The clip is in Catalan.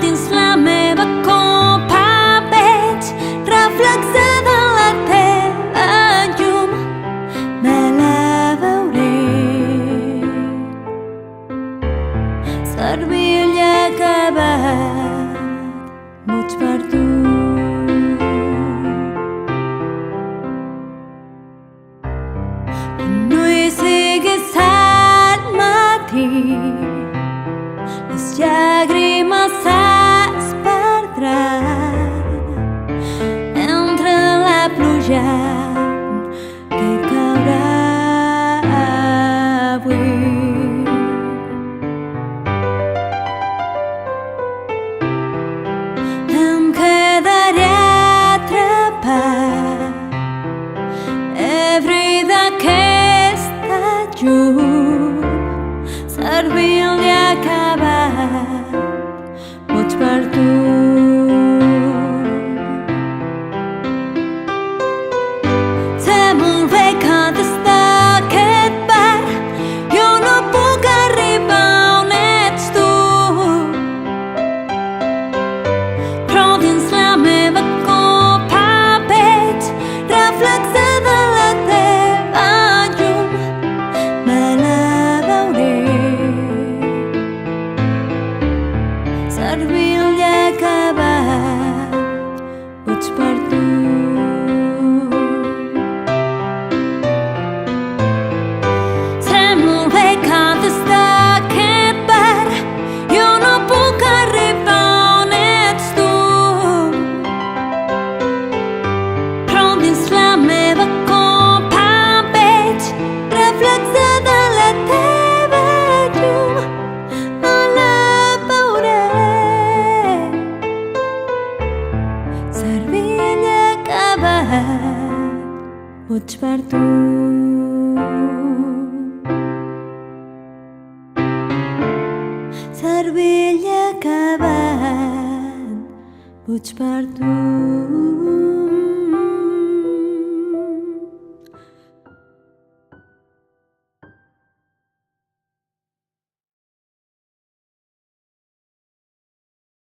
dins la meva copa veig reflexe de la teva llum. Me la veuré servir i acabat, boig per tu. No hi siguis al matí, les llàgrimes es perdran entre la pluja que caurà avui. Em quedaré atrapat every d'aquesta llum, servint-li acabat, boig per tu. Sé molt bé que des d'aquest bar jo no puc arribar on ets tu, però dins la meva copa veig reflexe de la teva llum. Me la veuré servint-li acabat, boig per tu. Sé molt bé que des d'aquest bar jo no puc arribar on ets tu, però dins la meva copa veig reflexe de la teva llum. Me la veuré servint i acabat, boig per tu. Servint i acabat, boig per tu.